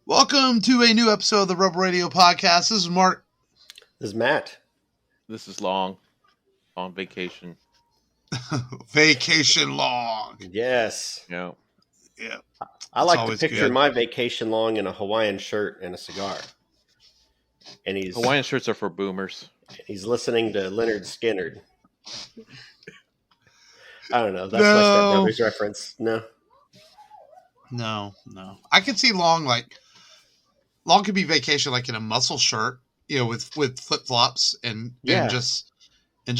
Welcome to a new episode of the Rubber Radio Podcast. This is Mark. This is Matt. This is Long on vacation. Vacation Long. Yes. Yeah. Yeah. I It's like to always picture good. my vacation Long in a Hawaiian shirt and a cigar. And Hawaiian shirts are for boomers. he's listening to Leonard Skinner. I don't know. That's my Step Brothers reference. No. No. I could see Long could be vacation like in a muscle shirt, with flip flops and just a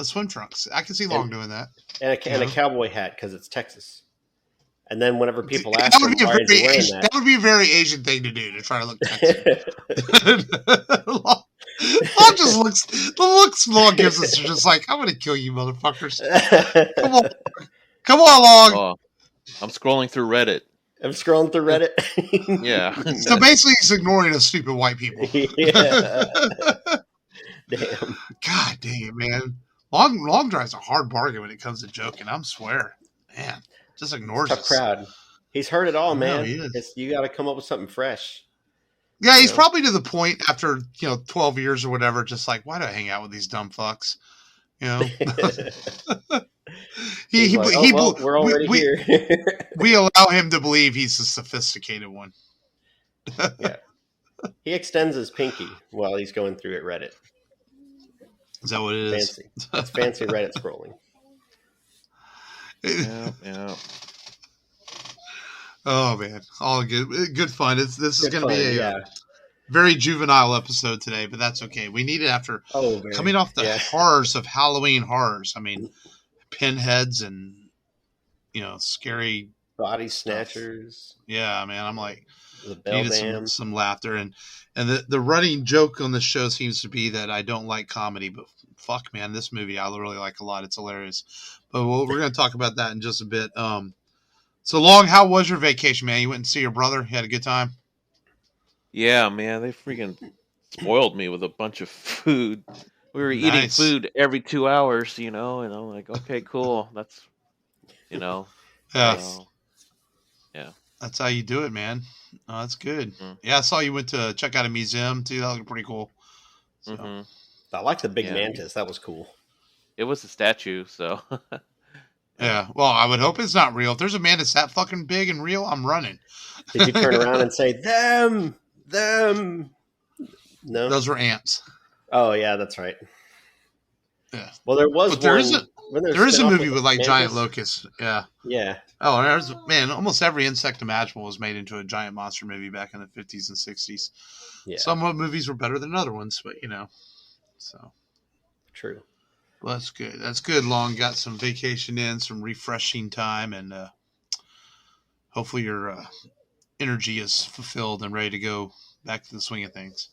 swim trunks. I can see Long doing that. And a cowboy hat because it's Texas. And then whenever people ask that him, would be why is he wearing that? That would be a very Asian thing to do, to try to look Texan. Long just looks, the looks Long gives us are just like, I'm going to kill you motherfuckers. Come on, Long. Oh, I'm scrolling through Reddit. I'm scrolling through Reddit. Yeah. So basically he's ignoring us stupid white people. Yeah. Damn. God dang it, man. Long drives a hard bargain when it comes to joking. I'm swear. Man, just ignores Tough us. crowd. He's heard it all, man. He is. You got to come up with something fresh. Yeah, he's probably to the point after, 12 years or whatever, just like, why do I hang out with these dumb fucks? We're already here. We allow him to believe he's a sophisticated one. Yeah. He extends his pinky while he's going through at Reddit. Is that what it is? Fancy. That's fancy Reddit scrolling. Yeah. Oh man, all good fun. This is going to be a yeah. very juvenile episode today, but that's okay. We need it after coming off the horrors of Halloween horrors. I mean, pinheads and scary Body snatchers. Yeah, man. I'm like, The Bell needed Dam. some laughter, and the running joke on the show seems to be that I don't like comedy, but fuck, man, this movie I really like a lot. It's hilarious. But we're going to talk about that in just a bit. So Long, how was your vacation, man? You went and see your brother? You had a good time? Yeah, man. They freaking spoiled me with a bunch of food. We were eating Nice. food every 2 hours, and I'm like, okay, cool. That's, Yeah. Yeah. That's how you do it, man. Oh, that's good. Mm-hmm. Yeah, I saw you went to check out a museum, too. That looked pretty cool. So. Mm-hmm. I like the big mantis. That was cool. It was a statue, so. Yeah, well, I would hope it's not real. If there's a man that's that fucking big and real, I'm running. Did you turn around and say, them? No? Those were ants. Oh, yeah, that's right. Yeah. Well, there was But there one. is a movie with like giant locusts. Yeah. Yeah. Oh, and almost every insect imaginable was made into a giant monster movie back in the 50s and 60s. Yeah. Some movies were better than other ones, but so. True. Well, that's good. That's good. Long got some vacation in, some refreshing time, and hopefully your energy is fulfilled and ready to go back to the swing of things.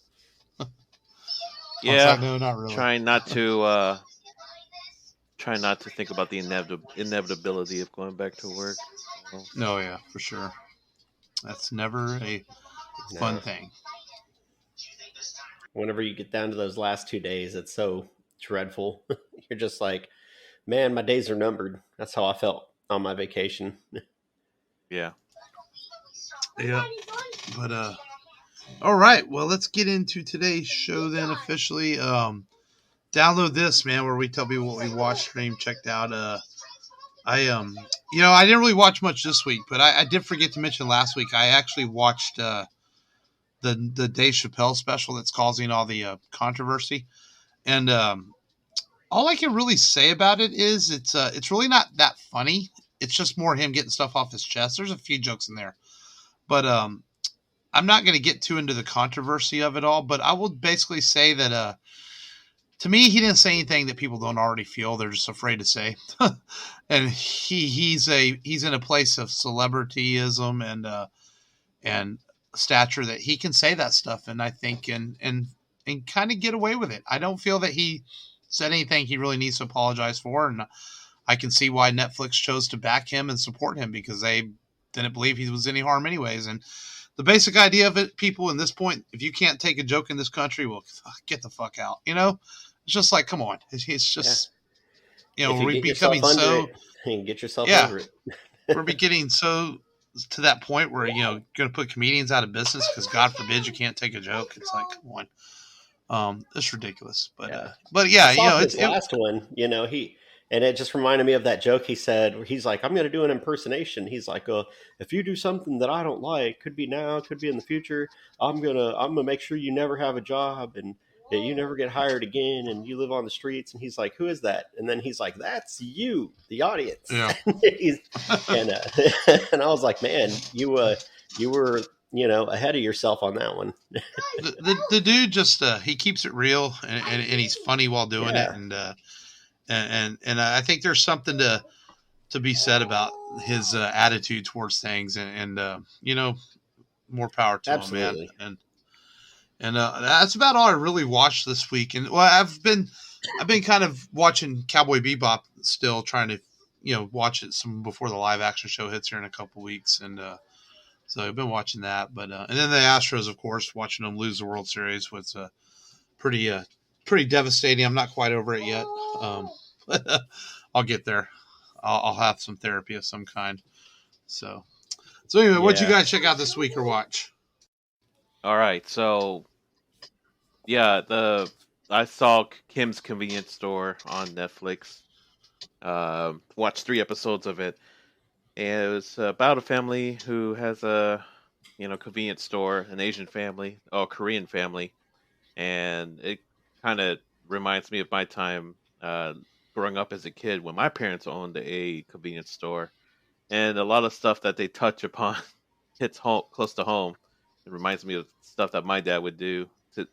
Yeah. No, not really. Trying not to think about the inevitability of going back to work. So. No, yeah, for sure. That's never a fun thing. Whenever you get down to those last 2 days, it's so dreadful. You're just like, man, my days are numbered. That's how I felt on my vacation. Yeah. Yeah. But all right. Well, let's get into today's show then officially. Download this, man, where we tell people what we watched, streamed, checked out. I didn't really watch much this week, but I did forget to mention last week. I actually watched the Dave Chappelle special that's causing all the controversy, and all I can really say about it is it's really not that funny. It's just more him getting stuff off his chest. There's a few jokes in there, but I'm not going to get too into the controversy of it all. But I will basically say that to me, he didn't say anything that people don't already feel. They're just afraid to say. And he's in a place of celebrityism and stature that he can say that stuff, and I think and kind of get away with it. I don't feel that he said anything he really needs to apologize for, and I can see why Netflix chose to back him and support him, because they didn't believe he was any harm anyways. And the basic idea of it, people, in this point, if you can't take a joke in this country, well, get the fuck out. It's just like, come on. It's just, we're becoming so. Get yourself over it. We're getting so to that point where going to put comedians out of business because God forbid you can't take a joke. It's like, come on, it's ridiculous. But Yeah. but I yeah, saw his last one, and it just reminded me of that joke he said, where he's like, I'm going to do an impersonation. He's like, if you do something that I don't like, could be now, could be in the future, I'm going to make sure you never have a job and that you never get hired again and you live on the streets. And he's like, who is that? And then he's like, that's you, the audience. yeah. and and I was like, man, you were, ahead of yourself on that one. the dude just he keeps it real and he's funny while doing it, and I think there's something to be said about his attitude towards things, and more power to him, man. And that's about all I really watched this week. And well, I've been kind of watching Cowboy Bebop still, trying to watch it some before the live action show hits here in a couple weeks, and so I've been watching that. But and then the Astros, of course, watching them lose the World Series was pretty devastating. I'm not quite over it yet, but I'll get there. I'll have some therapy of some kind. So anyway, what'd you guys check out this week or watch? All right, so yeah, I saw Kim's Convenience Store on Netflix. Watched 3 episodes of it, and it was about a family who has a convenience store, an Asian family, Korean family, and it kind of reminds me of my time growing up as a kid when my parents owned a convenience store, and a lot of stuff that they touch upon hits home close to home. It reminds me of stuff that my dad would do to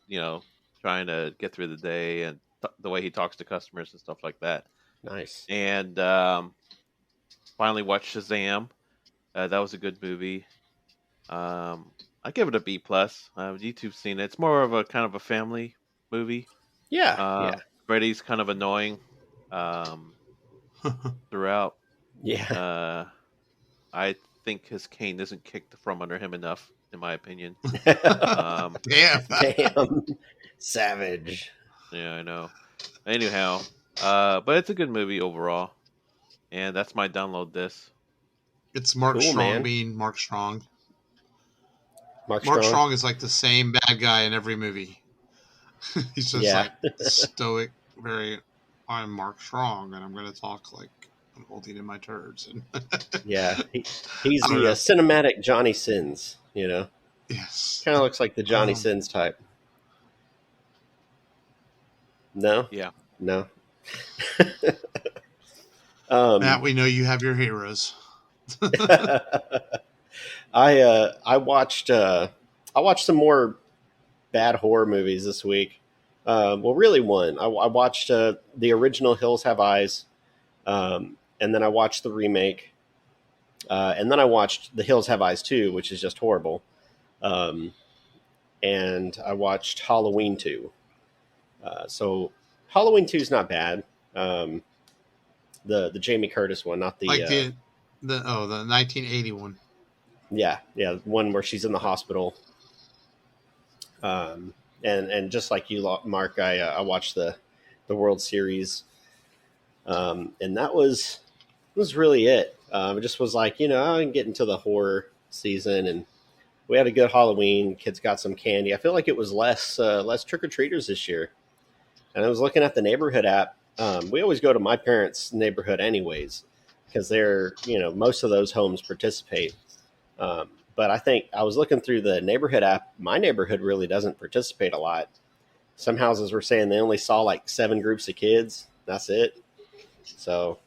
trying to get through the day, and the way he talks to customers and stuff like that. Nice. And finally watched Shazam. That was a good movie. I give it a B plus. YouTube's seen it. It's more of a kind of a family movie. Yeah. Freddy's kind of annoying throughout. Yeah. I think his cane isn't kicked from under him enough, in my opinion. Damn. Savage. Yeah, I know. Anyhow, but it's a good movie overall, and that's my download this. It's Mark Strong, man. being Mark Strong. Mark Strong is like the same bad guy in every movie. He's just like stoic, I'm Mark Strong, and I'm going to talk like I'm holding in my turds. Yeah, he's the cinematic Johnny Sins, Yes. Kind of looks like the Johnny Sins type. No? Yeah. No. Matt, we know you have your heroes. I watched some more bad horror movies this week. Well, really one. I watched the original Hills Have Eyes, and then I watched the remake, and then I watched The Hills Have Eyes 2, which is just horrible. And I watched Halloween 2. So Halloween 2 is not bad. The Jamie Curtis one, not the the 1981. Yeah, one where she's in the hospital. And just like you, Mark, I watched the World Series, and that was really it. It just was like, I'm getting to the horror season, and we had a good Halloween. Kids got some candy. I feel like it was less trick-or-treaters this year. And I was looking at the neighborhood app. We always go to my parents' neighborhood anyways, because they're, most of those homes participate. But I think I was looking through the neighborhood app. My neighborhood really doesn't participate a lot. Some houses were saying they only saw like 7 groups of kids. That's it. So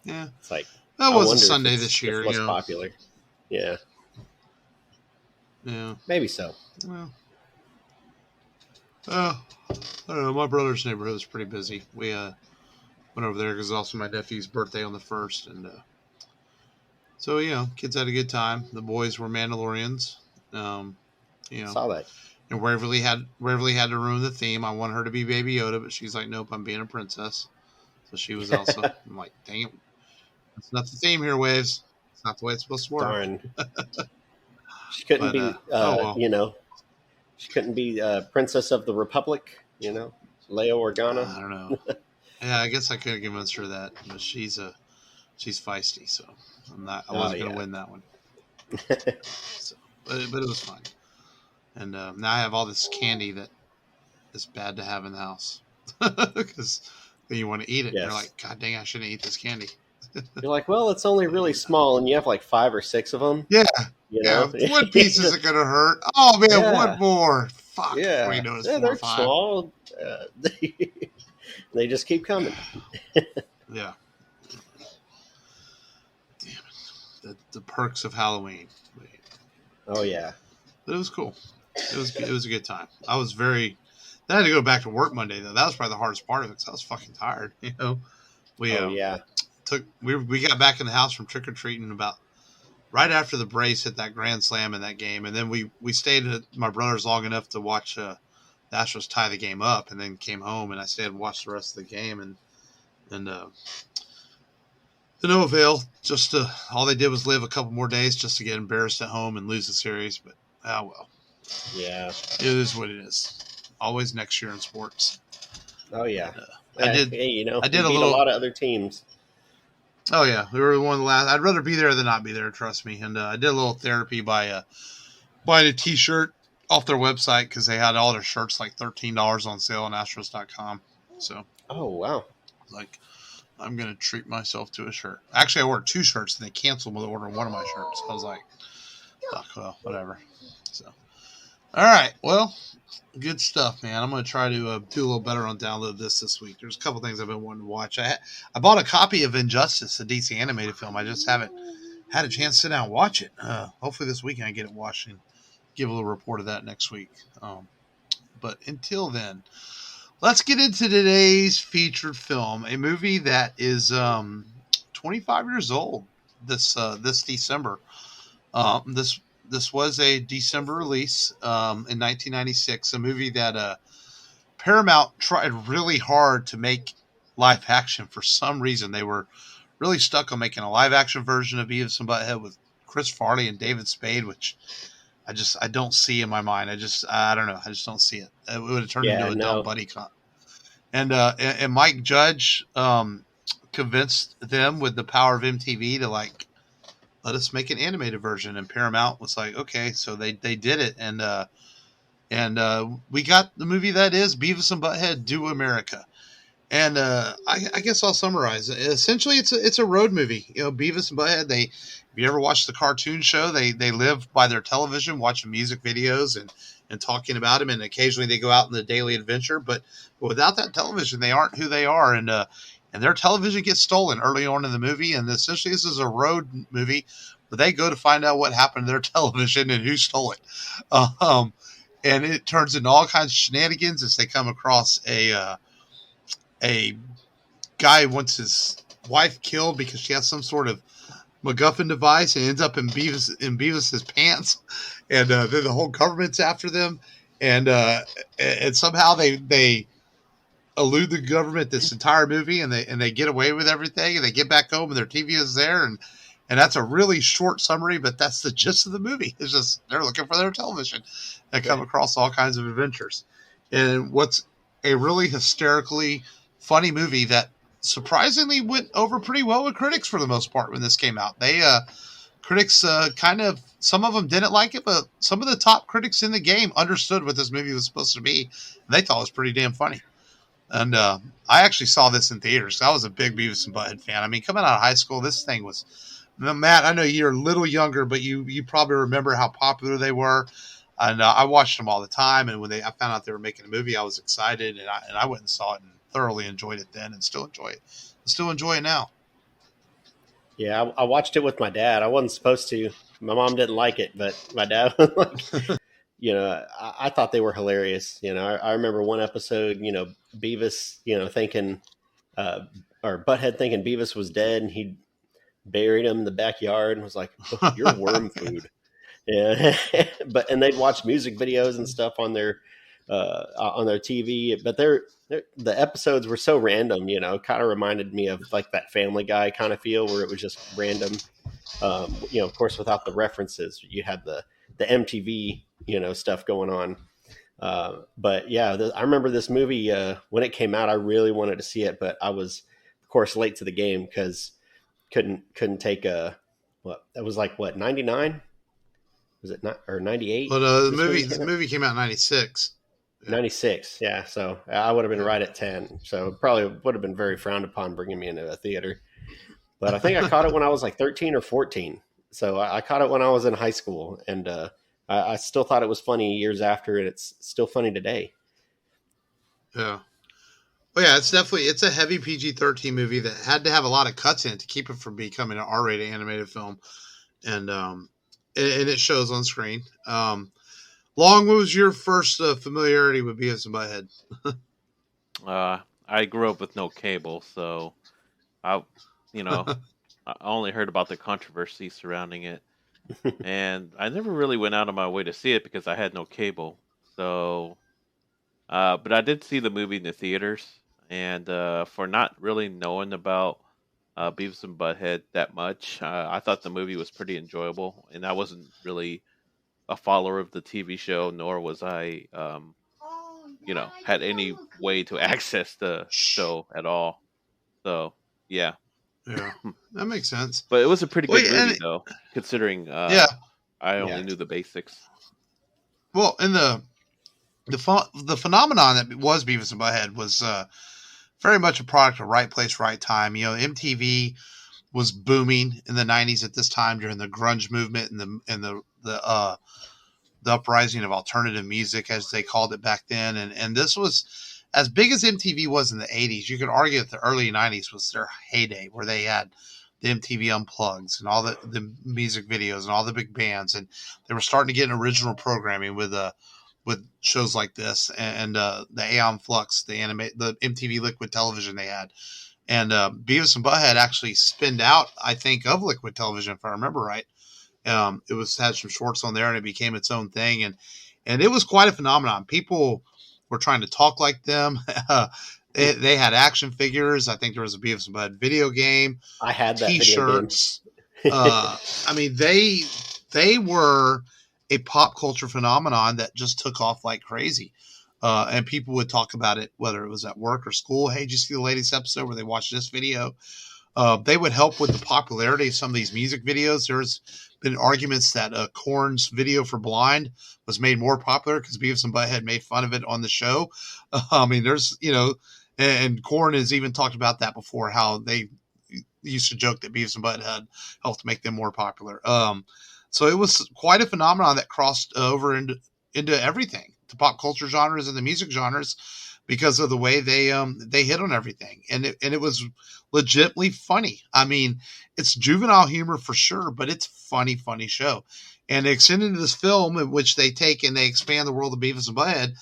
yeah, it's like, that was a Sunday this year. It's less popular. Yeah. Yeah. Maybe so. Well, I don't know. My brother's neighborhood was pretty busy. We went over there because it's also my nephew's birthday on the 1st, and so kids had a good time. The boys were Mandalorians. Saw that. And Waverly had to ruin the theme. I want her to be Baby Yoda, but she's like, nope, I'm being a princess. So she was also. I'm like, dang it, that's not the theme here, Waves. It's not the way it's supposed to work. Darn. She couldn't she couldn't be Princess of the Republic, Leia Organa. I don't know. Yeah, I guess I could have convinced her that, but she's feisty, so I wasn't going to win that one. So, but it was fun. And now I have all this candy that is bad to have in the house because then you want to eat it. And you're Yes. like, God dang, I shouldn't eat this candy. You're like, well, it's only really small, and you have like 5 or 6 of them. Yeah, You yeah. know. One piece isn't gonna hurt. Oh man, one Yeah. more. Fuck. Before you Yeah. know it, it's Yeah. 4 or They're 5. small. They just keep coming. Yeah. Damn it. The perks of Halloween. Wait. Oh yeah. But it was cool. It was a good time. I was very. Then I had to go back to work Monday though. That was probably the hardest part of it because I was fucking tired. You know, we Oh yeah. we got back in the house from trick or treating about right after the Braves hit that grand slam in that game, and then we stayed at my brother's long enough to watch the Astros tie the game up, and then came home and I stayed and watched the rest of the game, and to no avail. Just all they did was live a couple more days just to get embarrassed at home and lose the series. But well, Yeah. it is what it is. Always next year in sports. Oh yeah. I did. Hey, you know, I did we a beat little. a lot of other teams. Oh yeah, we were one of the last. I'd rather be there than not be there. Trust me. And I did a little therapy by buying a T-shirt off their website because they had all their shirts like $13 on sale on Astros.com. So, Oh wow. like, I'm gonna treat myself to a shirt. Actually, I ordered 2 shirts and they canceled me ordering one of my shirts. I was like, fuck, well, whatever. So, all right, well, good stuff, man. I'm gonna try to do a little better on download this week. There's a couple things I've been wanting to watch. I bought a copy of Injustice, a DC animated film. I just haven't had a chance to sit down and watch it. Hopefully this weekend I get it watched and give a little report of that next week. But until then, let's get into today's featured film, a movie that is 25 years old this December. This was a December release in 1996, a movie that Paramount tried really hard to make live action. For some reason, they were really stuck on making a live action version of Beavis and Butthead with Chris Farley and David Spade, which I don't see in my mind. I don't know. I just don't see it. It would have turned into Yeah. a dumb No. buddy cop. And Mike Judge convinced them with the power of MTV to like let us make an animated version, and Paramount was like, okay, so they did it, and we got the movie that is Beavis and Butthead Do America. And I guess I'll summarize. Essentially, it's a road movie. You know, Beavis and Butthead. If you ever watched the cartoon show, they live by their television, watching music videos and talking about them, and occasionally they go out on the daily adventure. But without that television, they aren't who they are. And their television gets stolen early on in the movie. And essentially, this is a road movie where they go to find out what happened to their television and who stole it. And it turns into all kinds of shenanigans as they come across a guy who wants his wife killed because she has some sort of MacGuffin device and ends up in Beavis's pants, and then the whole government's after them, and somehow they elude the government this entire movie, and they get away with everything, and they get back home and their TV is there, and that's a really short summary, but that's the gist of the movie. It's just they're looking for their television and come across all kinds of adventures, and what's a really hysterically funny movie that surprisingly went over pretty well with critics for the most part when this came out. Critics kind of, some of them didn't like it, but some of the top critics in the game understood what this movie was supposed to be. And they thought it was pretty damn funny. And I actually saw this in theaters. I was a big Beavis and Butthead fan. I mean, coming out of high school, this thing was, Matt, I know you're a little younger, but you probably remember how popular they were. And I watched them all the time. And when I found out they were making a movie, I was excited, and I went and saw it and thoroughly enjoyed it then, and still enjoy it. Still enjoy it now. Yeah, I watched it with my dad. I wasn't supposed to. My mom didn't like it, but my dad was like, you know, I thought they were hilarious. You know, I remember one episode, you know, Beavis, you know, thinking, or Butthead thinking Beavis was dead, and he buried him in the backyard and was like, oh, "You're worm food." Yeah, and they'd watch music videos and stuff on their TV, but the episodes were so random, you know, kind of reminded me of like that Family Guy kind of feel where it was just random. You know, of course, without the references, you had the MTV, you know, stuff going on. But yeah, I remember this movie when it came out. I really wanted to see it, but I was, of course, late to the game because couldn't take that was like what, 99? Was it not, or 98? But the movie came out in 96. 96, yeah. So I would have been right at 10. So it probably would have been very frowned upon bringing me into a theater. But I think I caught it when I was like 13 or 14. So I caught it when I was in high school, and I still thought it was funny years after, and it's still funny today. Yeah. Well, yeah, it's a heavy PG-13 movie that had to have a lot of cuts in it to keep it from becoming an R-rated animated film, and it shows on screen. Long, what was your first familiarity with Beavis and Butthead? I grew up with no cable, so I only heard about the controversy surrounding it, and I never really went out of my way to see it because I had no cable. So, but I did see the movie in the theaters, and for not really knowing about Beavis and Butthead that much, I thought the movie was pretty enjoyable, and I wasn't really a follower of the TV show, nor was I, had any way to access the show at all. So, yeah. Yeah, that makes sense. But it was a pretty good movie, though, considering I only knew the basics. Well, and the phenomenon that was Beavis and Butthead was very much a product of right place, right time. MTV was booming in the 90s at this time during the grunge movement and the uprising of alternative music, as they called it back then. And this was, as big as MTV was in the 80s, you could argue that the early 90s was their heyday, where they had the MTV Unplugs and all the music videos and all the big bands. And they were starting to get original programming with shows like this and the Aeon Flux, the MTV Liquid Television they had. And Beavis and Butthead actually spinned out, I think, of Liquid Television, if I remember right. It had some shorts on there, and it became its own thing. And it was quite a phenomenon. People were trying to talk like them. They had action figures. I think there was a Beavis and Butthead video game. I had that T-shirts. I mean, they were a pop culture phenomenon that just took off like crazy. And people would talk about it, whether it was at work or school. Hey, did you see the latest episode where they watched this video? They would help with the popularity of some of these music videos. There's been arguments that Korn's video for Blind was made more popular because Beavis and Butthead made fun of it on the show. I mean, there's, and Korn has even talked about that before, how they used to joke that Beavis and Butthead helped make them more popular. So it was quite a phenomenon that crossed over into everything, the pop culture genres and the music genres, because of the way they hit on everything. And it was legitimately funny. I mean, it's juvenile humor for sure, but it's funny show. And they extend into this film in which they take and they expand the world of Beavis and Butthead,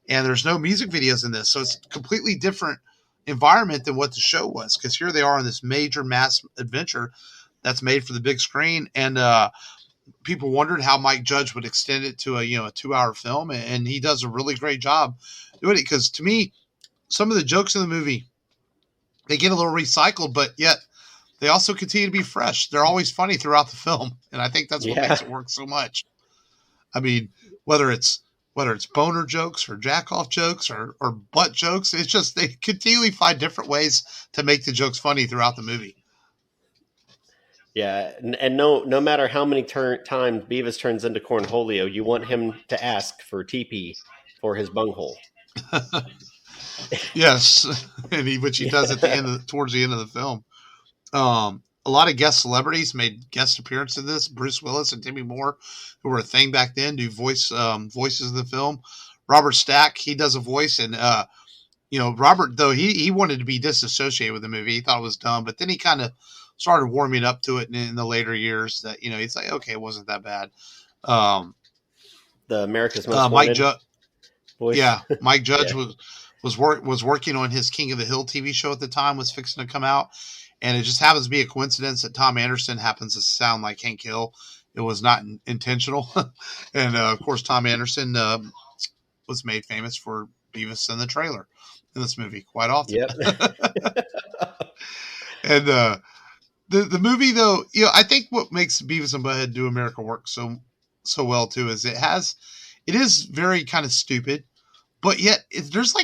and there's no music videos in this. So it's a completely different environment than what the show was, because here they are in this major mass adventure that's made for the big screen. And people wondered how Mike Judge would extend it to a 2-hour film, and he does a really great job doing it, because to me, some of the jokes in the movie, they get a little recycled, but yet they also continue to be fresh. They're always funny throughout the film, and I think that's what makes it work so much. I mean, whether it's boner jokes or jack off jokes or butt jokes, it's just they continually find different ways to make the jokes funny throughout the movie. Yeah, and no matter how many times Beavis turns into Cornholio, you want him to ask for TP for his bunghole. Yes, which he does at the end towards the end of the film. A lot of guest celebrities made guest appearances in this. Bruce Willis and Demi Moore, who were a thing back then, do voices in the film. Robert Stack, he does a voice, and Robert, though he wanted to be disassociated with the movie, he thought it was dumb, but then he kind of started warming up to it in the later years. That he's like, okay, it wasn't that bad. The America's Most Mike Wanted Judge, voice. yeah, Mike Judge was working on his King of the Hill TV show at the time, was fixing to come out. And it just happens to be a coincidence that Tom Anderson happens to sound like Hank Hill. It was not intentional. And, of course, Tom Anderson was made famous for Beavis and the Trailer in this movie quite often. Yep. And the movie, though, I think what makes Beavis and Butthead Do America work so well, too, is it is very kind of stupid, but yet there's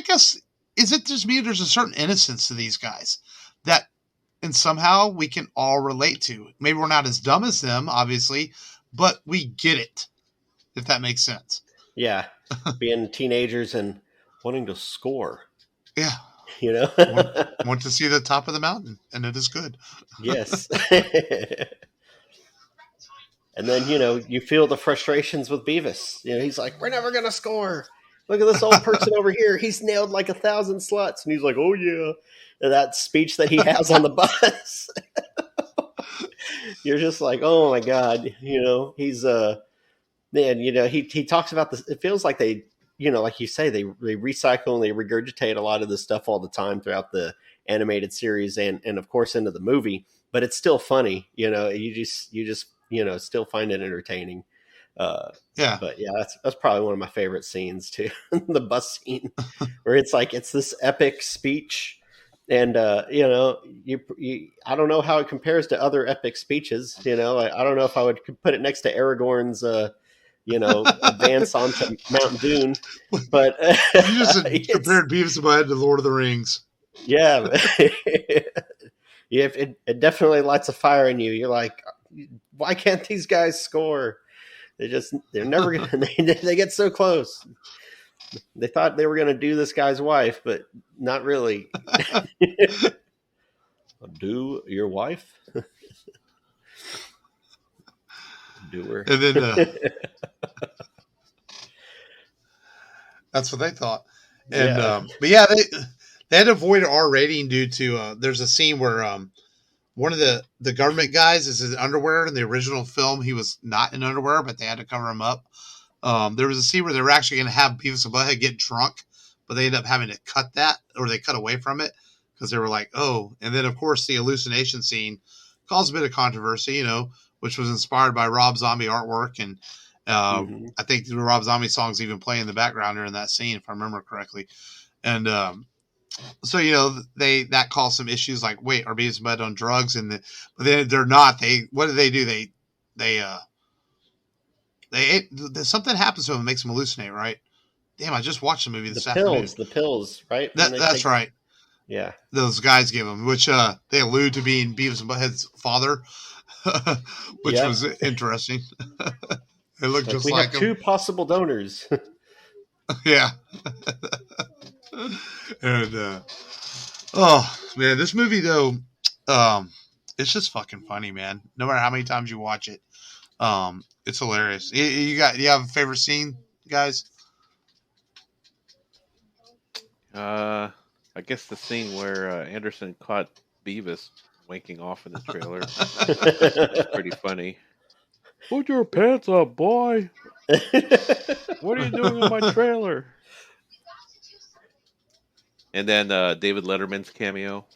is it just me? There's a certain innocence to these guys that, and somehow we can all relate to. Maybe we're not as dumb as them, obviously, but we get it. if that makes sense. Yeah, being teenagers and wanting to score. Yeah. You know? want to see the top of the mountain, and it is good. Yes. And then, you feel the frustrations with Beavis. He's like, we're never going to score. Look at this old person over here. He's nailed like 1,000 sluts. And he's like, oh, yeah. And that speech that he has on the bus. You're just like, oh, my God. He's, man, he talks about this. It feels like they, like you say, they recycle and they regurgitate a lot of this stuff all the time throughout the animated series and of course, into the movie. But it's still funny. You just still find it entertaining. Yeah. But yeah, that's probably one of my favorite scenes too. The bus scene where it's this epic speech, and I don't know how it compares to other epic speeches. I don't know if I would put it next to Aragorn's, advance onto Mount Doom, but you just compared Beavis and Butthead to Lord of the Rings. Yeah, yeah, it definitely lights a fire in you. You're like, why can't these guys score? They're never gonna. They get so close. They thought they were gonna do this guy's wife, but not really. Do your wife? Do her? And then that's what they thought. And Yeah. but yeah, they had to avoid an R rating due to there's a scene where one of the government guys is in underwear. In the original film, he was not in underwear, but they had to cover him up. There was a scene where they were actually going to have Beavis and Butthead get drunk, but they ended up having to cut that, or they cut away from it because they were like, oh. And then, of course, the hallucination scene caused a bit of controversy, which was inspired by Rob Zombie artwork. And I think the Rob Zombie songs even play in the background during that scene, if I remember correctly. And so that caused some issues. Like, wait, are Beavis and Butthead on drugs? But then they're not. What do? They something happens to them that makes them hallucinate, right? Damn, I just watched the movie this afternoon. The pills, right? That's right. Yeah, those guys give them, which they allude to being Beavis and Butthead's father, which was interesting. It looked just we like have two possible donors. Yeah. And oh man, this movie though, it's just fucking funny, man. No matter how many times you watch it, it's hilarious. You have a favorite scene, guys? I guess the scene where Anderson caught Beavis wanking off in the trailer. It's pretty funny. Put your pants up, boy. What are you doing in my trailer? And then David Letterman's cameo.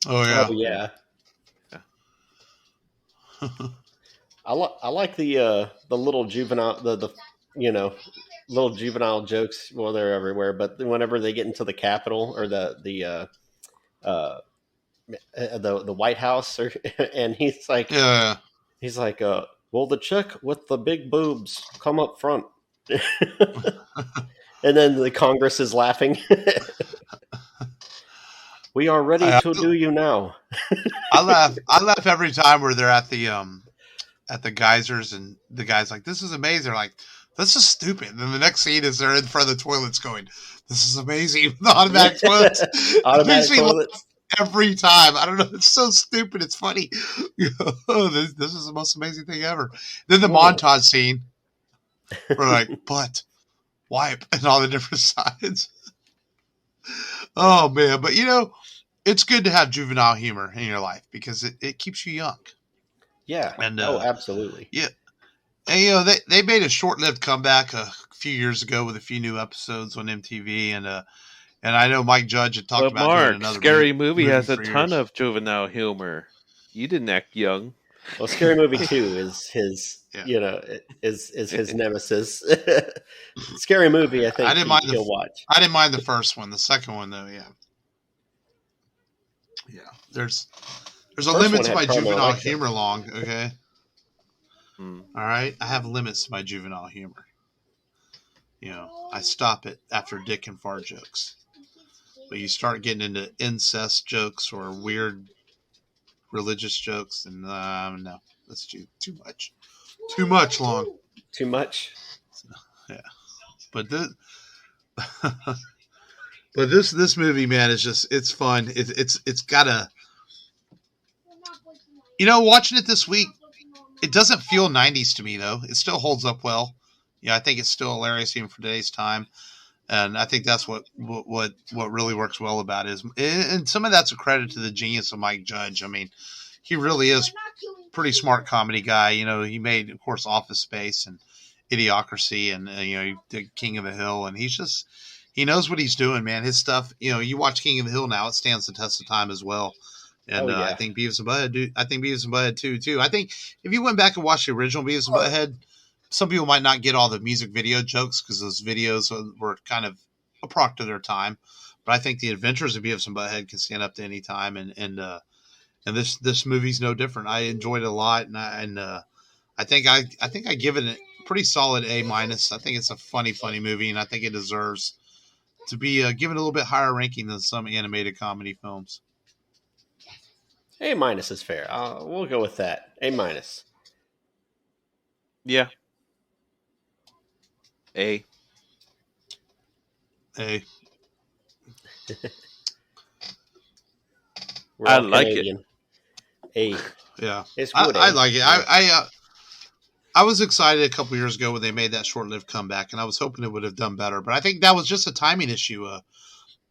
Oh yeah. Oh yeah. I like the little juvenile the little juvenile jokes. Well, they're everywhere, but whenever they get into the Capitol or the White House, and he's like, well, the chick with the big boobs come up front, and then the Congress is laughing. We are ready to do you now. I laugh every time where they're at the geysers and the guy's like, this is amazing. They're like, this is stupid. And then the next scene is they're in front of the toilets going, this is amazing. The automatic toilets. Automatic toilets. Every time. I don't know. It's so stupid. It's funny. This is the most amazing thing ever. Then the montage scene. We're like, butt, wipe, and all the different sides. Oh, man. But, it's good to have juvenile humor in your life because it keeps you young. Yeah. And, absolutely. Yeah. And, they made a short-lived comeback a few years ago with a few new episodes on MTV. And I know Mike Judge had talked about Mark, doing another Scary Movie has a for ton years. of juvenile humor. You didn't act young. Well, Scary Movie 2 is his, is his nemesis. Scary Movie, I think he'll watch. I didn't mind the first one. The second one, though, yeah. Yeah, there's a limit to my juvenile humor long, okay? All right? I have limits to my juvenile humor. I stop it after dick and fart jokes. But you start getting into incest jokes or weird religious jokes, and no, that's too much. Too much long. Too much? Yeah, but this movie, man, is just it's fun. It's got a watching it this week. It doesn't feel 90s to me though. It still holds up well. Yeah, I think it's still hilarious even for today's time. And I think that's what really works well about it is, and some of that's a credit to the genius of Mike Judge. I mean, he really is pretty smart comedy guy. He made, of course, Office Space and Idiocracy, and he did King of the Hill, and he knows what he's doing, man. His stuff, you watch King of the Hill now, it stands the test of time as well. And yeah. I think Beavis and Butthead I think Beavis and Butthead too. I think if you went back and watched the original Beavis and Butthead, some people might not get all the music video jokes because those videos were kind of a product of their time. But I think the Adventures of Beavis and Butthead can stand up to any time, and this movie's no different. I enjoyed it a lot, and I think I give it a pretty solid A-. I think it's a funny movie, and I think it deserves to be given a little bit higher ranking than some animated comedy films. A- is fair. We'll go with that. A-. Yeah. A. I like it. A. Yeah, it's I good. like it. Yeah. I was excited a couple years ago when they made that short-lived comeback, and I was hoping it would have done better. But I think that was just a timing issue.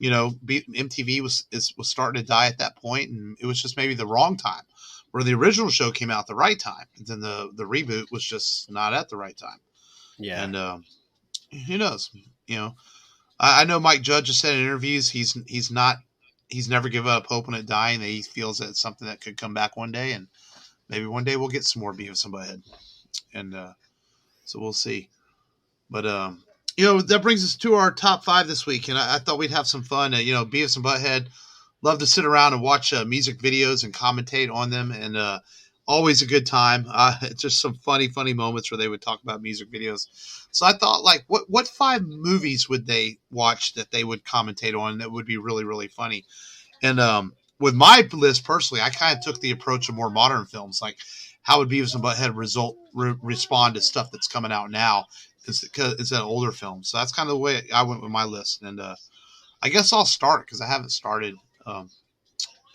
MTV was starting to die at that point, and it was just maybe the wrong time. Where the original show came out the right time, and then the reboot was just not at the right time. Yeah, and who knows? I know Mike Judge has said in interviews he's never given up hope on it dying. That he feels that it's something that could come back one day, and maybe one day we'll get some more Beavis and Butthead. And so we'll see. But that brings us to our top 5 this week, and I thought we'd have some fun. Beavis and Butthead love to sit around and watch music videos and commentate on them, and always a good time. Just some funny moments where they would talk about music videos. So I thought, like, what 5 movies would they watch that they would commentate on that would be really, really funny? And with my list personally, I kind of took the approach of more modern films, like how would Beavis and Butthead respond to stuff that's coming out now instead of older films. So that's kind of the way I went with my list. And I guess I'll start because I haven't started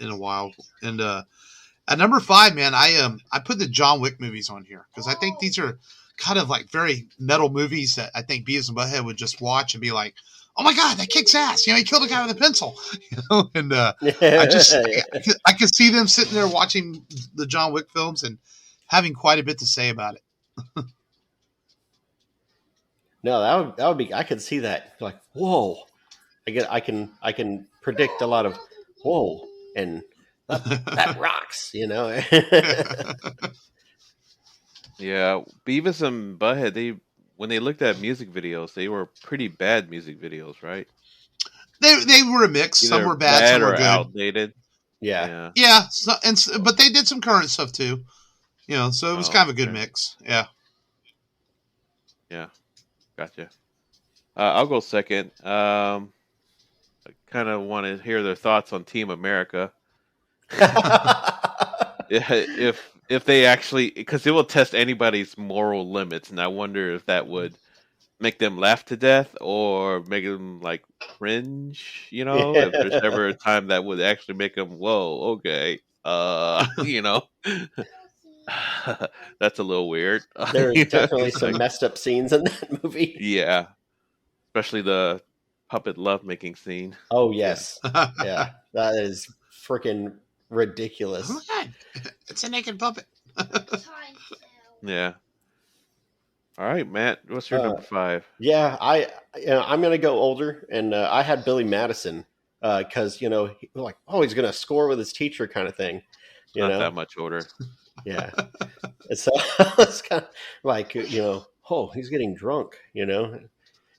in a while. And at number 5, man, I put the John Wick movies on here because I think these are kind of like very metal movies that I think Beavis and Butthead would just watch and be like, "Oh my God, that kicks ass!" He killed a guy with a pencil. And I could see them sitting there watching the John Wick films and having quite a bit to say about it. No, that would be. I could see that. Like, whoa! I can predict a lot of whoa, and that rocks. Yeah, Beavis and Butthead. When they looked at music videos, they were pretty bad music videos, right? They were a mix. Either some were bad, some were good. Outdated. Yeah. So, but they did some current stuff too. So it was kind of a good mix. Yeah. Yeah. Gotcha. I'll go second. I kind of want to hear their thoughts on Team America. If they actually, because it will test anybody's moral limits, and I wonder if that would make them laugh to death or make them like cringe. If there's ever a time that would actually make them, whoa, okay, that's a little weird. There's definitely some messed up scenes in that movie. Yeah, especially the puppet lovemaking scene. Oh yes, yeah, that is freaking ridiculous. Oh my God. It's a naked puppet. Yeah. All right, Matt. What's your number 5? Yeah, I'm gonna go older, and I had Billy Madison because like, oh, he's gonna score with his teacher kind of thing. Not that much older. Yeah. So it's kind of like, oh, he's getting drunk, And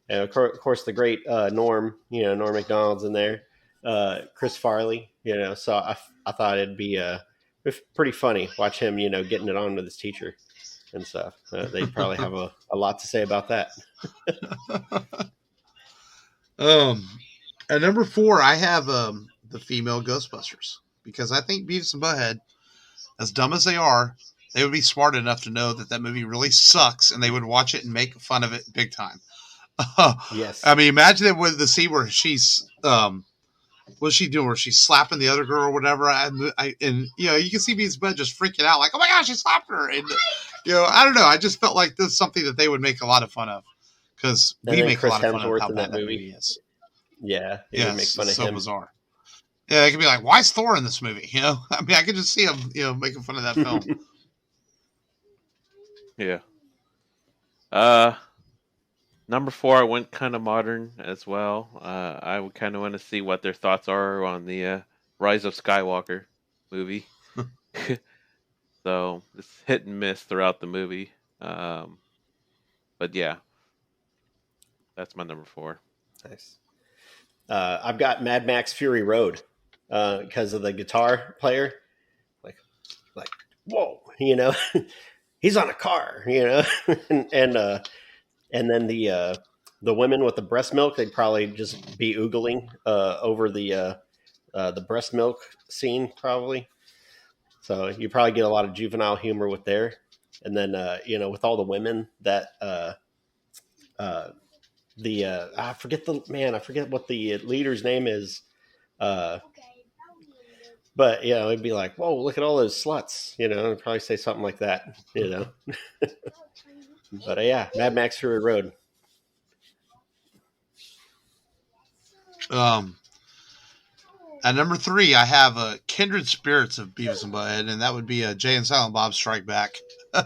of course, the great Norm Macdonald's in there, Chris Farley, So I thought it'd be pretty funny. Watch him, getting it on with his teacher and stuff. They'd probably have a lot to say about that. At number 4, I have the female Ghostbusters because I think Beavis and Butthead, as dumb as they are, They would be smart enough to know that that movie really sucks, and they would watch it and make fun of it big time. Yes. I mean, imagine it with the scene where she's what's she doing? Where she's slapping the other girl or whatever. And you know, you can see Beavis Bud just freaking out, like, "Oh my gosh, she slapped her!" And you know, I don't know. I just felt like this is something that they would make a lot of fun of, because we make Chris a lot of fun of Hemsworth how in bad that that movie is. Yeah, it Yeah, would make fun it's of so him. bizarre. Yeah, it could be like, "Why is Thor in this movie?" You know, I mean, I could just see him, you know, making fun of that film. Yeah. Number 4, I went kind of modern as well. I would kind of want to see what their thoughts are on the Rise of Skywalker movie. So it's hit and miss throughout the movie. But yeah, that's my number 4. Nice. I've got Mad Max Fury Road because of the guitar player. Like, whoa, you know, he's on a car, you know, and then the women with the breast milk, they'd probably just be oogling over the breast milk scene, probably. So you probably get a lot of juvenile humor with there, and then you know, with all the women that I forget what the leader's name is. But yeah, it'd be like, whoa, look at all those sluts, you know, I'd probably say something like that, you know. But yeah, Mad Max Fury Road. At number 3, I have Kindred Spirits of Beavis and Butthead, and that would be Jay and Silent Bob Strike Back. I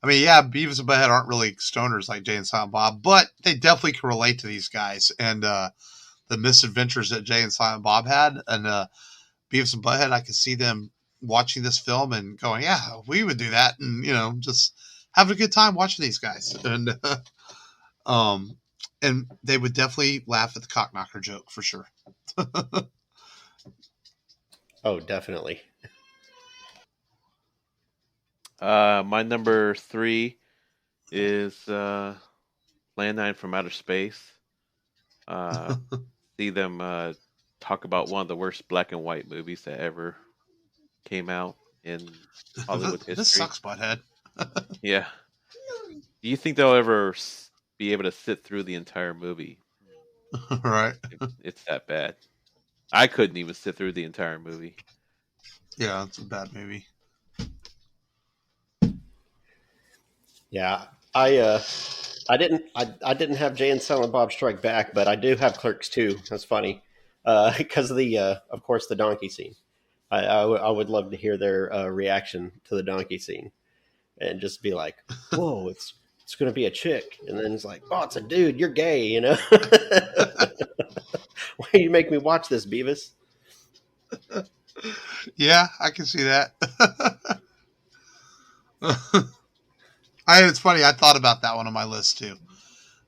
mean, yeah, Beavis and Butthead aren't really stoners like Jay and Silent Bob, but they definitely can relate to these guys and the misadventures that Jay and Silent Bob had. And Beavis and Butthead, I could see them watching this film and going, "Yeah, we would do that," and you know, just have a good time watching these guys. And they would definitely laugh at the cock knocker joke for sure. Oh, definitely. My number 3 is Plan 9 from Outer Space. See them talk about one of the worst black and white movies that ever came out in Hollywood history. This sucks, Butthead. Yeah. Do you think they'll ever be able to sit through the entire movie? Right. It's that bad. I couldn't even sit through the entire movie. Yeah, it's a bad movie. Yeah, I didn't have Jay and Silent Bob Strike Back, but I do have Clerks 2. That's funny because of the of course the donkey scene. I would love to hear their reaction to the donkey scene and just be like, "Whoa, it's going to be a chick," and then it's like, "Oh, it's a dude. You're gay," you know. Why do you make me watch this, Beavis? Yeah, I can see that. It's funny. I thought about that one on my list too,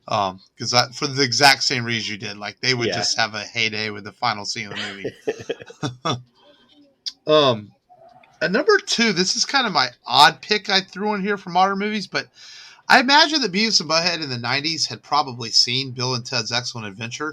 because for the exact same reason you did. Like they would just have a heyday with the final scene of the movie. At number 2, this is kind of my odd pick I threw in here for modern movies, but I imagine that Beavis and Butthead in the 90s had probably seen Bill and Ted's Excellent Adventure.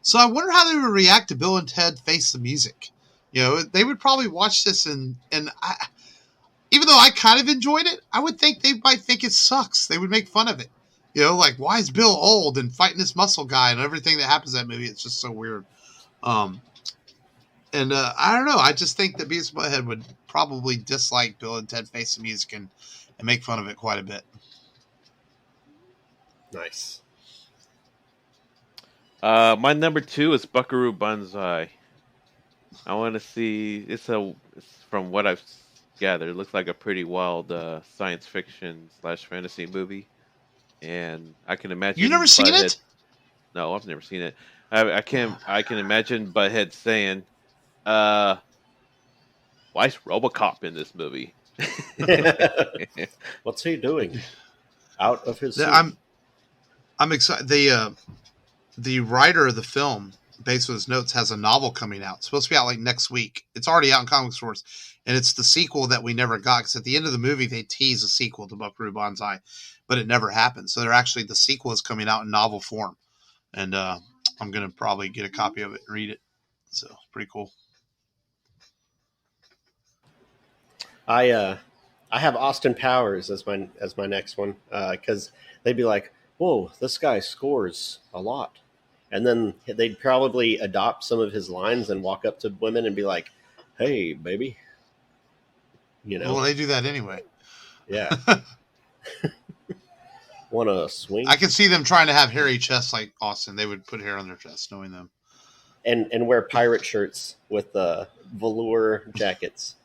So I wonder how they would react to Bill and Ted Face the Music. You know, they would probably watch this and even though I kind of enjoyed it, I would think they might think it sucks. They would make fun of it. You know, like, why is Bill old and fighting this muscle guy and everything that happens in that movie? It's just so weird. And I don't know. I just think that Beavis and Butthead would probably dislike Bill and Ted Face the Music and make fun of it quite a bit. Nice. My number 2 is Buckaroo Banzai. I want to see. It's from what I've gathered, it looks like a pretty wild science fiction / fantasy movie, and I can imagine. You never seen it? No, I've never seen it. I can imagine Butthead saying, "Why is RoboCop in this movie?" What's he doing? Out of his suit. I'm excited. The writer of the film, based on his notes, has a novel coming out. It's supposed to be out like next week. It's already out in comic stores, and it's the sequel that we never got. Because at the end of the movie, they tease a sequel to Buckaroo Banzai, but it never happened. So the sequel is coming out in novel form, and I'm gonna probably get a copy of it and read it. So pretty cool. I I have Austin Powers as my next one because they'd be like, "Whoa, this guy scores a lot," and then they'd probably adopt some of his lines and walk up to women and be like, "Hey, baby," Well, they do that anyway. Yeah. Want to swing? I can see them trying to have hairy chests like Austin. They would put hair on their chest, knowing them. And wear pirate shirts with velour jackets.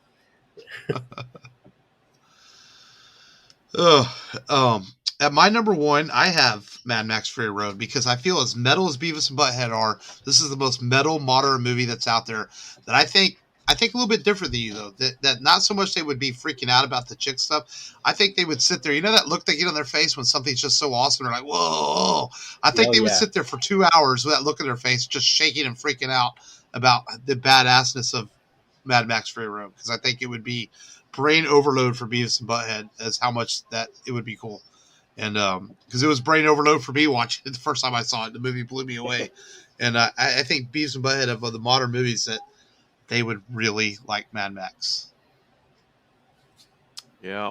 At my number one, I have Mad Max Fury Road because I feel as metal as Beavis and Butthead are, this is the most metal modern movie that's out there. That I think a little bit different than you though. That not so much they would be freaking out about the chick stuff. I think they would sit there. You know that look they get on their face when something's just so awesome. They're like, whoa! I think they would sit there for 2 hours with that look on their face, just shaking and freaking out about the badassness of Mad Max Fury Road because I think it would be brain overload for Beavis and Butthead as how much that it would be cool. And because it was brain overload for me watching it the first time I saw it, the movie blew me away. And I think Beavis and Butthead of the modern movies that they would really like Mad Max. Yeah.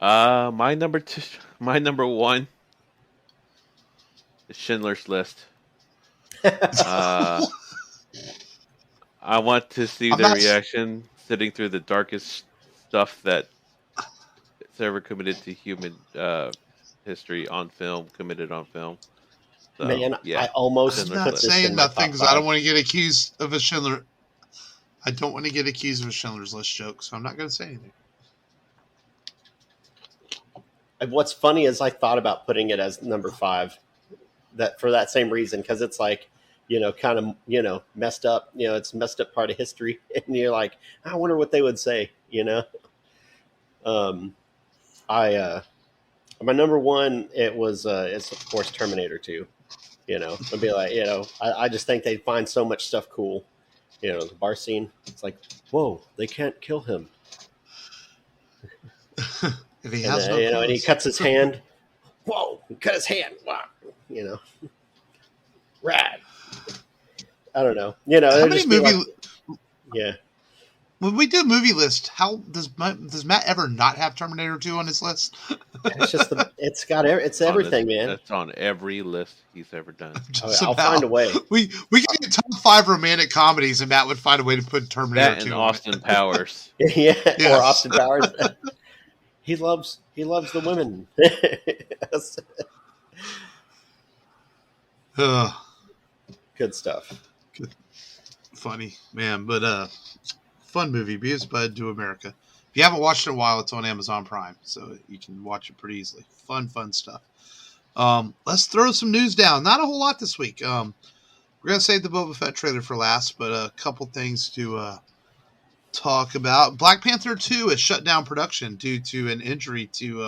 My number one is Schindler's List. I want to see their reaction sitting through the darkest stuff that it's ever committed to human history committed on film. So, Man, yeah. I almost I'm not saying nothing because I don't want to get accused of a Schindler. I don't want to get accused of a Schindler's List joke, so I'm not going to say anything. What's funny is I thought about putting it as number 5, that for that same reason, because it's like, kind of, messed up. It's a messed up part of history, and you're like, I wonder what they would say. My number one, it's of course Terminator 2. I'd be like, I just think they'd find so much stuff cool. The bar scene. It's like, whoa, they can't kill him. If he has and he cuts his hand. Whoa, he cut his hand. Wow, rad. I don't know. How many movies? Yeah. When we do movie list, how does Matt ever not have Terminator 2 on his list? It's just it's everything, man. That's on every list he's ever done. I'll find a way. We can get top 5 romantic comedies, and Matt would find a way to put Terminator 2 and on Austin Powers. Yeah, yes. Or Austin Powers. He loves the women. Good stuff. Good. Funny, man, but fun movie, Beavis and Butthead Do America. If you haven't watched it in a while, it's on Amazon Prime, so you can watch it pretty easily. Fun stuff. Let's throw some news down. Not a whole lot this week. We're going to save the Boba Fett trailer for last, but a couple things to talk about. Black Panther 2 has shut down production due to an injury to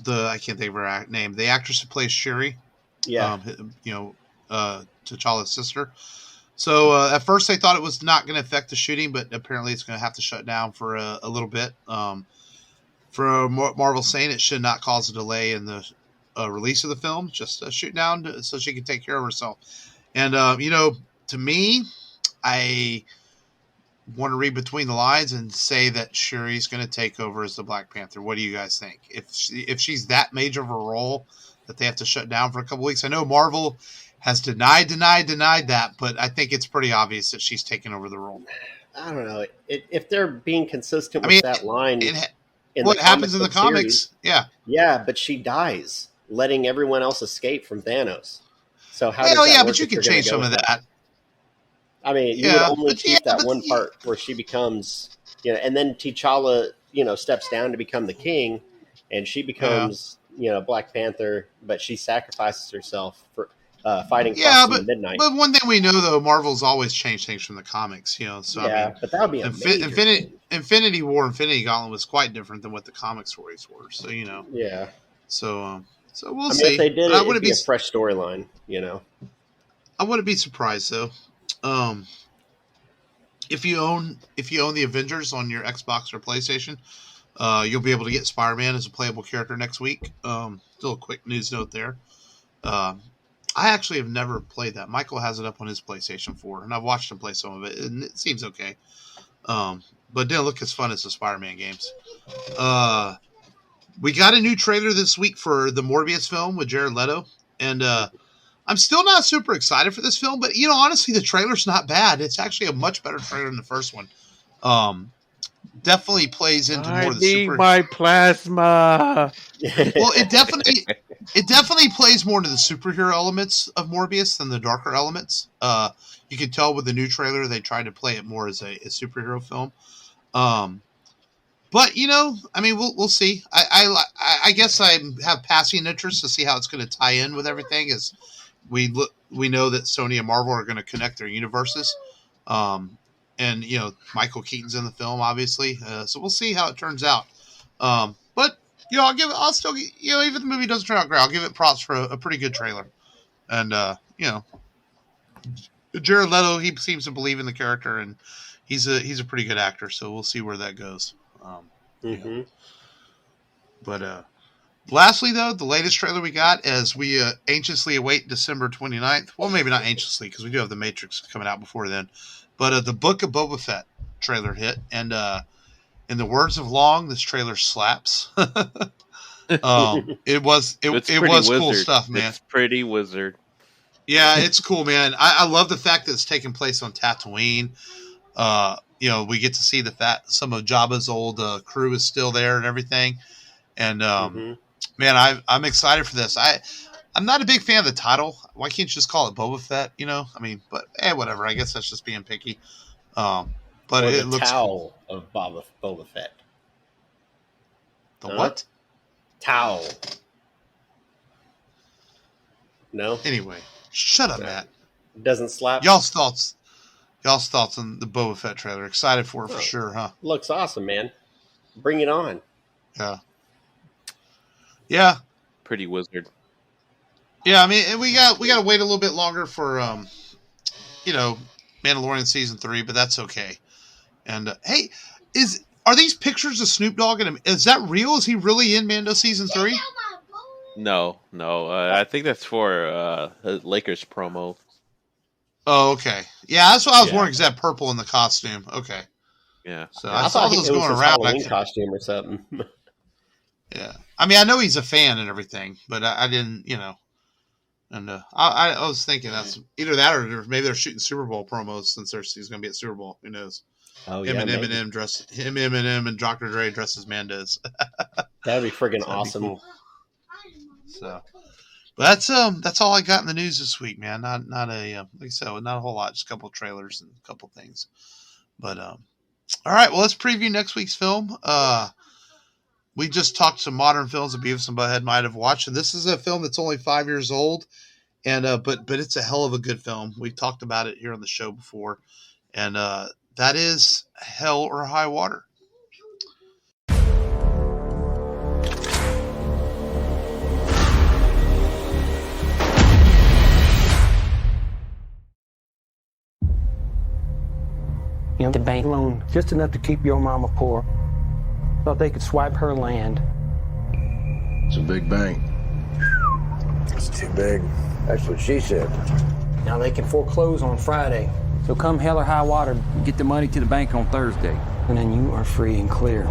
I can't think of her name, the actress who plays Shuri. Yeah. T'Challa's sister. So at first they thought it was not going to affect the shooting, but apparently it's going to have to shut down for a little bit. For Marvel saying it should not cause a delay in the release of the film, just shoot down so she can take care of herself. And, to me, I want to read between the lines and say that Shuri's going to take over as the Black Panther. What do you guys think? If she's that major of a role that they have to shut down for a couple weeks, I know Marvel has denied that, but I think it's pretty obvious that she's taken over the role. I don't know. If they're being consistent with that line, what happens in the comics, yeah, but she dies, letting everyone else escape from Thanos. So how? But you can change some of that. I mean, you would only keep that one part where she becomes, and then T'Challa, steps down to become the king, and she becomes, Black Panther, but she sacrifices herself for fighting across the midnight. But one thing we know, though, Marvel's always changed things from the comics, So but that would be amazing. Infinity War, Infinity Gauntlet was quite different than what the comic stories were. So Yeah. So we'll see. If they did, it'd be a fresh storyline. I wouldn't be surprised though. If you own the Avengers on your Xbox or PlayStation, you'll be able to get Spider-Man as a playable character next week. Still a quick news note there. I actually have never played that. Michael has it up on his PlayStation 4, and I've watched him play some of it, and it seems okay. But it didn't look as fun as the Spider-Man games. We got a new trailer this week for the Morbius film with Jared Leto, and I'm still not super excited for this film, but honestly, the trailer's not bad. It's actually a much better trailer than the first one. Definitely plays into more of the super. My plasma. Well, it definitely plays more into the superhero elements of Morbius than the darker elements. You can tell with the new trailer they tried to play it more as a superhero film. But we'll see. I guess I have passing interest to see how it's going to tie in with everything. As we know that Sony and Marvel are going to connect their universes. And Michael Keaton's in the film, obviously. So we'll see how it turns out. But I'll still give, even if the movie doesn't turn out great, I'll give it props for a pretty good trailer. And Jared Leto, he seems to believe in the character, and he's a pretty good actor. So we'll see where that goes. But lastly, though, the latest trailer we got, as we anxiously await December 29th. Well, maybe not anxiously, because we do have The Matrix coming out before then. But the Book of Boba Fett trailer hit, and in the words of Long, this trailer slaps. It was cool stuff, man. It's pretty wizard. Yeah, it's cool, man. I love the fact that it's taking place on Tatooine. We get to see some of Jabba's old crew is still there and everything. And man, I'm excited for this. I'm not a big fan of the title. Why can't you just call it Boba Fett? But whatever. I guess that's just being picky. But it looks cool. Of Boba Fett. The what? Towel. No. Anyway, shut up, Matt. Doesn't slap. Y'all's thoughts on the Boba Fett trailer? Excited for it for sure, huh? Looks awesome, man. Bring it on. Yeah. Pretty wizard. Yeah, we got to wait a little bit longer for Mandalorian season 3, but that's okay. And hey, are these pictures of Snoop Dogg and him? Is that real? Is he really in Mando season 3? No. I think that's for Lakers promo. Oh, okay. Yeah, that's what I was wondering. Is that purple in the costume? Okay. Yeah. So I saw those going around. Halloween costume or something. Yeah. I know he's a fan and everything, but I didn't, And I was thinking that's either that or maybe they're shooting Super Bowl promos since he's going to be at Super Bowl. Who knows? Oh, Eminem and Dr. Dre dressed as Mandas. That'd be friggin' awesome. Cool. So, but that's all I got in the news this week, man. Not like I said, not a whole lot, just a couple of trailers and a couple of things. But all right, well, let's preview next week's film. We just talked some modern films that Beavis and Butthead might have watched, and this is a film that's only 5 years old, and but it's a hell of a good film. We've talked about it here on the show before, and that is Hell or High Water. The bank loan, just enough to keep your mama poor. Thought they could swipe her land. It's a big bank. It's too big. That's what she said. Now they can foreclose on Friday. So come hell or high water, Get the money to the bank on Thursday. and then you are free and clear.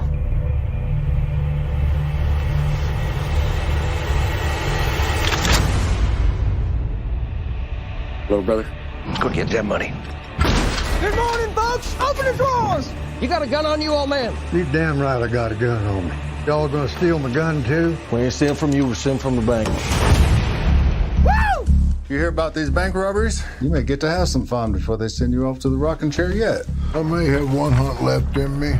Little brother, let's go get that money. Good morning, folks. Open the drawers. You got a gun on you, old man? You damn right I got a gun on me. Y'all gonna steal my gun too? We ain't stealing from you, we're stealing from the bank. Woo! You hear about these bank robberies? You may get to have some fun before they send you off to the rocking chair yet. I may have one hunt left in me.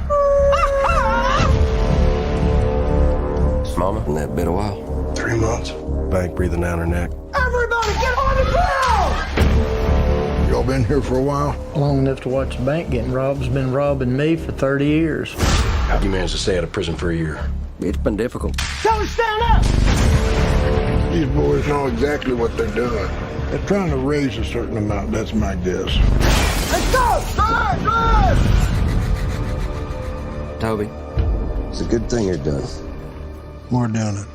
Mama, in that been a while? 3 months. Bank breathing down her neck. Everybody get on the ground! Y'all been here for a while? Long enough to watch the bank getting robbed has been robbing me for 30 years. How'd you manage to stay out of prison for a year? It's been difficult. Tell them stand up! These boys know exactly what they're doing. They're trying to raise a certain amount, that's my guess. Let's go! Drive! Drive! Toby, it's a good thing you're done. We're doing it.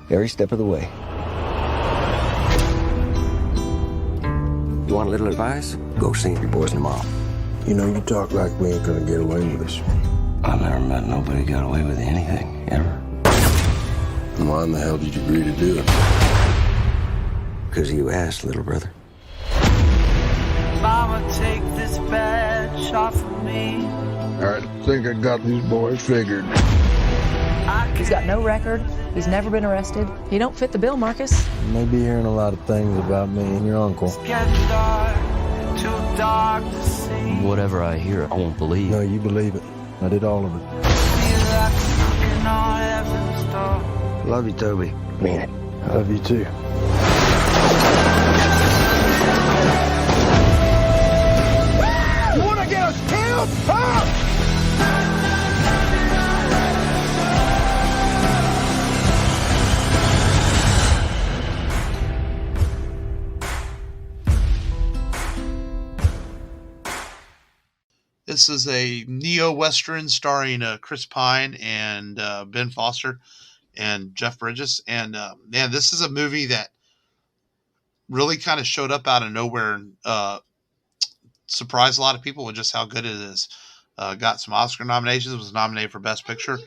Every step of the way. You want a little advice? Go see your boys and mom. You know, you talk like we ain't gonna get away with this. I've never met nobody got away with anything, ever. Why in the hell did you agree to do it? Because you asked, little brother. Mama, take this badge off of me. I think I got these boys figured. He's got no record. He's never been arrested. You don't fit the bill, Marcus. You may be hearing a lot of things about me and your uncle. It's getting dark, too dark to see. Whatever I hear, I won't believe. No, you believe it. I did all of it. Feel like looking on heaven's door. Love you, Toby. Mean it. I love you too. You want to get us killed? Huh? This is a neo-western starring Chris Pine and Ben Foster and Jeff Bridges. And man, this is a movie that really kind of showed up out of nowhere and surprised a lot of people with just how good it is. Got some Oscar nominations, was nominated for Best Picture.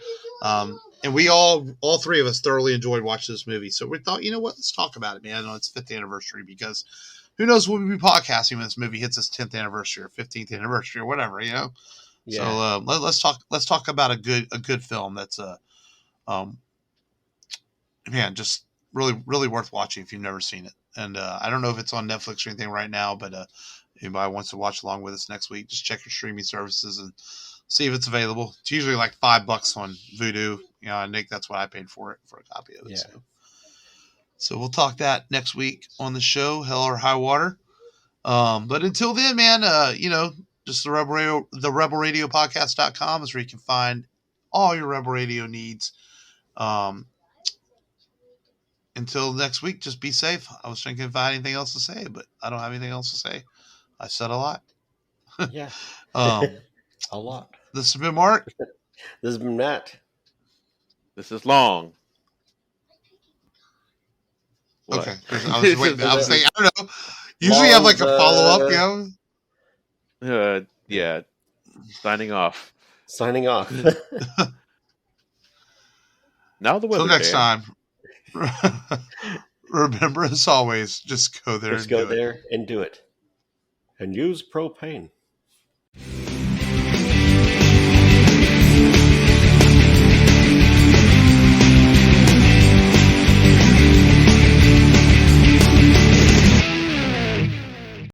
And we all three of us thoroughly enjoyed watching this movie. So we thought, you know what, let's talk about it, man, on its 5th anniversary, because who knows what we'll be podcasting when this movie hits its 10th anniversary or 15th anniversary or whatever, you know? Yeah. So let's talk about a good film that's man, just really, really worth watching if you've never seen it. And I don't know if it's on Netflix or anything right now, but anybody wants to watch along with us next week, just check your streaming services and see if it's available. It's usually like $5 on Vudu. You know, Nick, that's what I paid for it, for a copy of it. Yeah. So we'll talk that next week on the show, Hell or High Water. But until then, man, you know, just the Rebel Radio Podcast.com is where you can find all your Rebel Radio needs. Until next week, just be safe. I was thinking if I had anything else to say, but I don't have anything else to say. I said a lot. Yeah. A lot. This has been Mark. This has been Matt. This is Long. What? Okay. I was waiting. I was saying, I don't know. Usually you have like a follow-up, you know? Yeah. Signing off. Now the weather. Until next time. Remember, as always, just go there and do it. And use propane.